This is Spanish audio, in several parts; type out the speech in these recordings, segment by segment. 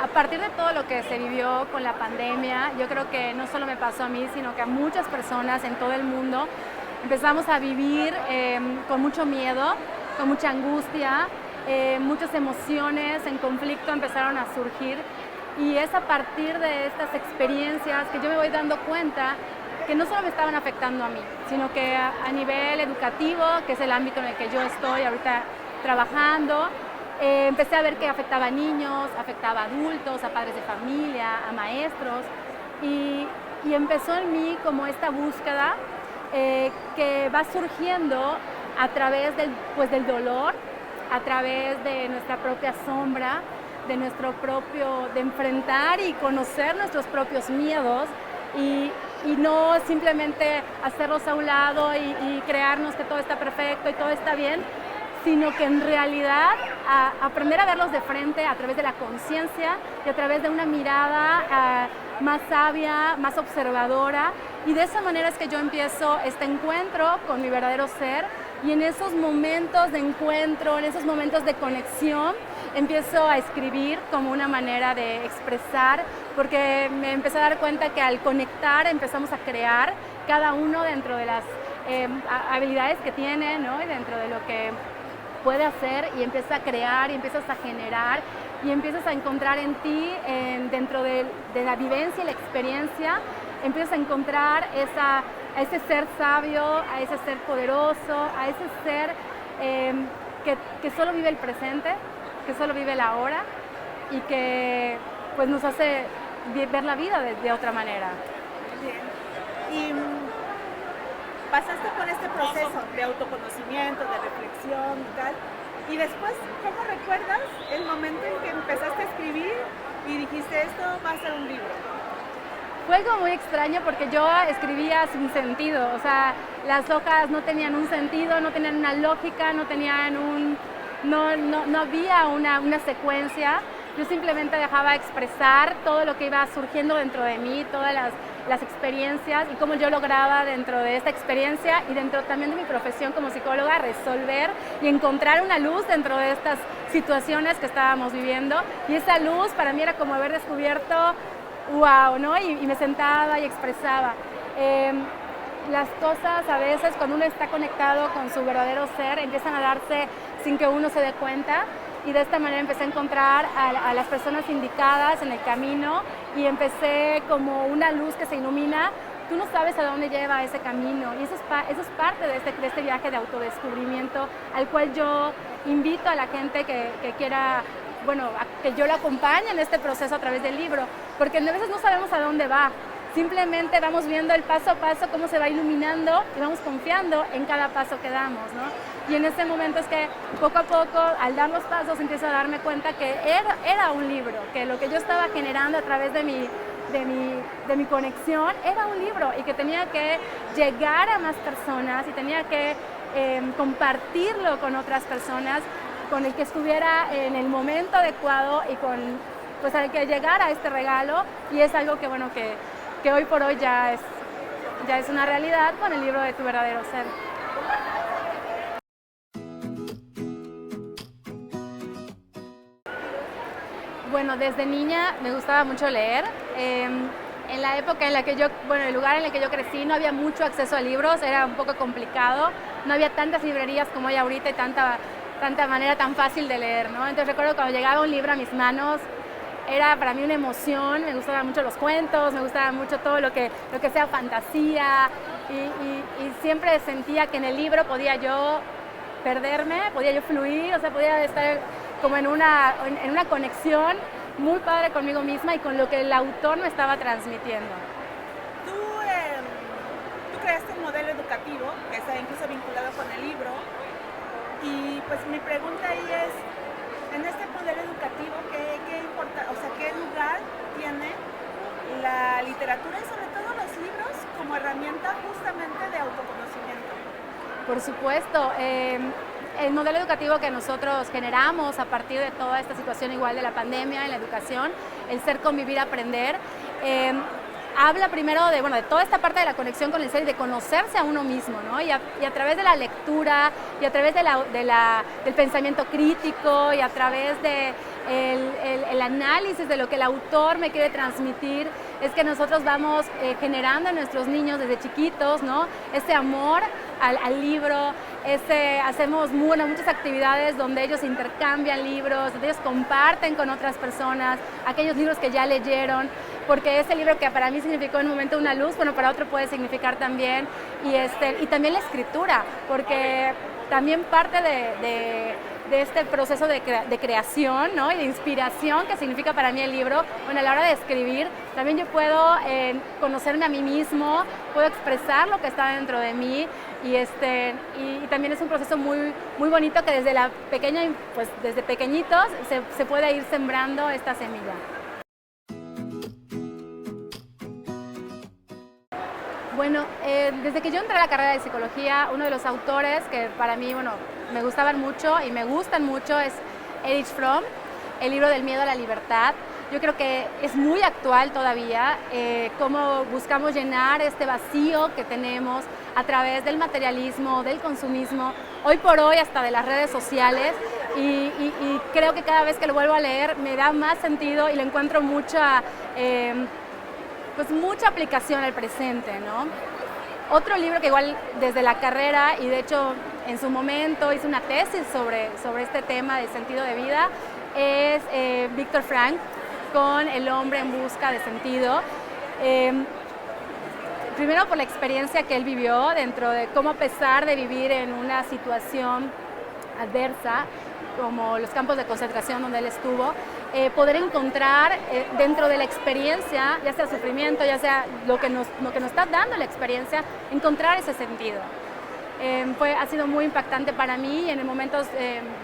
a partir de todo lo que se vivió con la pandemia, yo creo que no solo me pasó a mí, sino que a muchas personas en todo el mundo empezamos a vivir con mucho miedo, con mucha angustia, muchas emociones en conflicto empezaron a surgir y es a partir de estas experiencias que yo me voy dando cuenta que no solo me estaban afectando a mí, sino que a nivel educativo, que es el ámbito en el que yo estoy ahorita trabajando, empecé a ver que afectaba a niños, afectaba a adultos, a padres de familia, a maestros y empezó en mí como esta búsqueda que va surgiendo a través del dolor, a través de nuestra propia sombra, de enfrentar y conocer nuestros propios miedos y no simplemente hacerlos a un lado y crearnos que todo está perfecto y todo está bien, sino que en realidad aprender a verlos de frente a través de la conciencia y a través de una mirada más sabia, más observadora, y de esa manera es que yo empiezo este encuentro con mi verdadero ser, y en esos momentos de encuentro, en esos momentos de conexión, empiezo a escribir como una manera de expresar, porque me empecé a dar cuenta que al conectar empezamos a crear cada uno dentro de las habilidades que tiene, ¿no? Y dentro de lo que puede hacer, y empiezas a crear y empiezas a generar y empiezas a encontrar en ti, dentro de la vivencia y la experiencia, empiezas a encontrar a ese ser sabio, a ese ser poderoso, a ese ser que solo vive el presente, que solo vive la hora y que pues nos hace ver la vida de otra manera. Bien. Y pasaste por este proceso de autoconocimiento, de reflexión y tal, y después, ¿cómo recuerdas el momento en que empezaste a escribir y dijiste, esto va a ser un libro? Fue algo muy extraño porque yo escribía sin sentido, o sea, las hojas no tenían un sentido, no tenían una lógica, no había una secuencia. Yo simplemente dejaba expresar todo lo que iba surgiendo dentro de mí, todas las experiencias y cómo yo lograba dentro de esta experiencia y dentro también de mi profesión como psicóloga resolver y encontrar una luz dentro de estas situaciones que estábamos viviendo. Y esa luz para mí era como haber descubierto, wow, ¿no? Y me sentaba y expresaba. Las cosas a veces cuando uno está conectado con su verdadero ser empiezan a darse sin que uno se dé cuenta. Y de esta manera empecé a encontrar a las personas indicadas en el camino y empecé como una luz que se ilumina. Tú no sabes a dónde lleva ese camino y eso es parte de este viaje de autodescubrimiento al cual yo invito a la gente que quiera, bueno, que yo la acompañe en este proceso a través del libro, porque a veces no sabemos a dónde va. Simplemente vamos viendo el paso a paso cómo se va iluminando y vamos confiando en cada paso que damos, ¿no? Y en ese momento es que poco a poco, al dar los pasos, empiezo a darme cuenta que era un libro, que lo que yo estaba generando a través de mi conexión era un libro y que tenía que llegar a más personas y tenía que compartirlo con otras personas, con el que estuviera en el momento adecuado y pues al que llegara a este regalo, y es algo que, bueno, que hoy por hoy ya es una realidad con el libro de Tu verdadero ser. Bueno, desde niña me gustaba mucho leer. En la época en la que el lugar en el que yo crecí no había mucho acceso a libros, era un poco complicado, no había tantas librerías como hay ahorita y tanta manera tan fácil de leer, ¿no? Entonces recuerdo cuando llegaba un libro a mis manos, era para mí una emoción, me gustaban mucho los cuentos, me gustaba mucho todo lo que sea fantasía y siempre sentía que en el libro podía yo perderme, podía yo fluir, o sea, podía estar como en una conexión muy padre conmigo misma y con lo que el autor me estaba transmitiendo. Tú creaste un modelo educativo que está incluso vinculado con el libro y pues mi pregunta ahí es, en este modelo educativo, ¿qué importa, o sea, qué lugar tiene la literatura y sobre todo los libros como herramienta justamente de autoconocimiento? Por supuesto, el modelo educativo que nosotros generamos a partir de toda esta situación igual de la pandemia en la educación, el ser, convivir, aprender, habla primero de, bueno, de toda esta parte de la conexión con el ser y de conocerse a uno mismo, ¿no? Y a través de la lectura y a través del pensamiento crítico y a través de el análisis de lo que el autor me quiere transmitir, es que nosotros vamos generando en nuestros niños desde chiquitos, ¿no? Ese amor al libro, hacemos muchas actividades donde ellos intercambian libros, donde ellos comparten con otras personas aquellos libros que ya leyeron, porque ese libro que para mí significó en un momento una luz, bueno, para otro puede significar también, y también la escritura, porque también parte de este proceso de creación, ¿no? Y de inspiración que significa para mí el libro, bueno, a la hora de escribir, también yo puedo conocerme a mí mismo, puedo expresar lo que está dentro de mí, y también es un proceso muy, muy bonito que desde desde pequeñitos se puede ir sembrando esta semilla. Bueno, desde que yo entré a la carrera de psicología, uno de los autores que para mí, bueno, me gustaban mucho y me gustan mucho es Erich Fromm, el libro del miedo a la libertad. Yo creo que es muy actual todavía, cómo buscamos llenar este vacío que tenemos a través del materialismo, del consumismo, hoy por hoy hasta de las redes sociales, y creo que cada vez que lo vuelvo a leer me da más sentido y le encuentro mucha aplicación al presente, ¿no? Otro libro que igual desde la carrera, y de hecho en su momento hice una tesis sobre este tema de sentido de vida, es Viktor Frankl con El hombre en busca de sentido. Primero por la experiencia que él vivió dentro de cómo, a pesar de vivir en una situación adversa, como los campos de concentración donde él estuvo, poder encontrar dentro de la experiencia, ya sea sufrimiento, ya sea lo que nos está dando la experiencia, encontrar ese sentido. Ha sido muy impactante para mí, y en momentos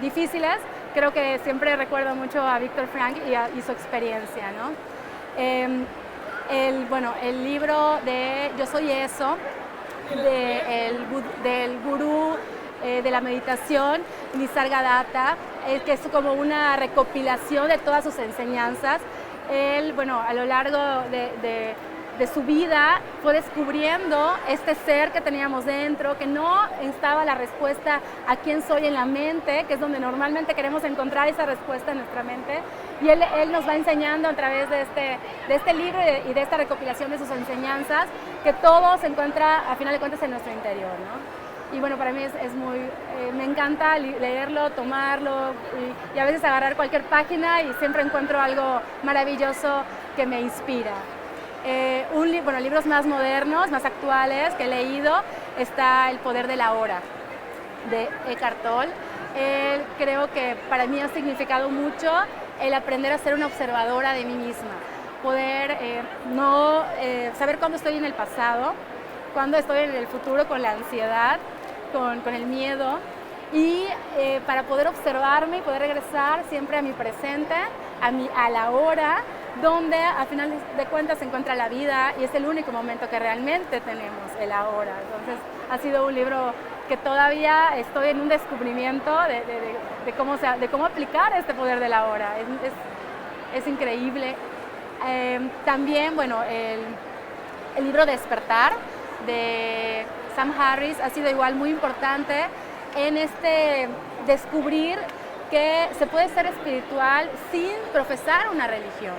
difíciles creo que siempre recuerdo mucho a Viktor Frankl y su experiencia, ¿no? El libro de Yo soy eso, del gurú de la meditación, Nisargadatta, que es como una recopilación de todas sus enseñanzas. Él, a lo largo de su vida fue descubriendo este ser que teníamos dentro, que no estaba la respuesta a quién soy en la mente, que es donde normalmente queremos encontrar esa respuesta en nuestra mente, y él nos va enseñando a través de este libro y de esta recopilación de sus enseñanzas, que todo se encuentra a final de cuentas en nuestro interior, ¿no? Y para mí es muy, me encanta leerlo, tomarlo y a veces agarrar cualquier página y siempre encuentro algo maravilloso que me inspira. Libros más modernos, más actuales que he leído, está El poder de la hora, de Eckhart Tolle. Creo que para mí ha significado mucho el aprender a ser una observadora de mí misma, poder saber cuándo estoy en el pasado, cuándo estoy en el futuro con la ansiedad, con el miedo, y para poder observarme y poder regresar siempre a mi presente, a la hora, donde al final de cuentas se encuentra la vida, y es el único momento que realmente tenemos, el ahora. Entonces ha sido un libro que todavía estoy en un descubrimiento de cómo aplicar este poder de la hora. Es increíble. También, el libro Despertar, de Sam Harris, ha sido igual muy importante en descubrir que se puede ser espiritual sin profesar una religión.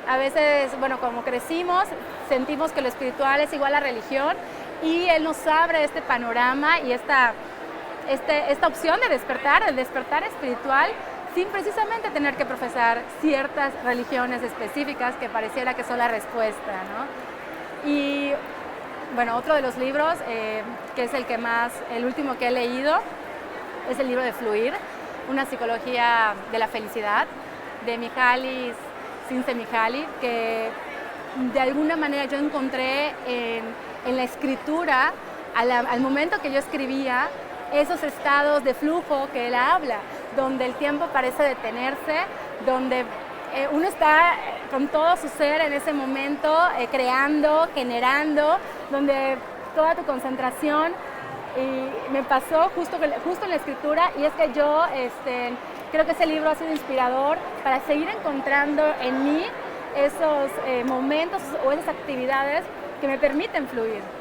A veces, como crecimos, sentimos que lo espiritual es igual a religión, y él nos abre este panorama y esta opción de despertar, el despertar espiritual, sin precisamente tener que profesar ciertas religiones específicas que pareciera que son la respuesta, ¿no? Y otro de los libros, que es el último que he leído, es el libro de Fluir, una psicología de la felicidad, de Mihaly Csikszentmihalyi, que de alguna manera yo encontré en la escritura, al momento que yo escribía, esos estados de flujo que él habla, donde el tiempo parece detenerse, donde uno está con todo su ser en ese momento, creando, generando, donde toda tu concentración, y me pasó justo en la escritura, y es que yo creo que ese libro ha sido inspirador para seguir encontrando en mí esos momentos o esas actividades que me permiten fluir.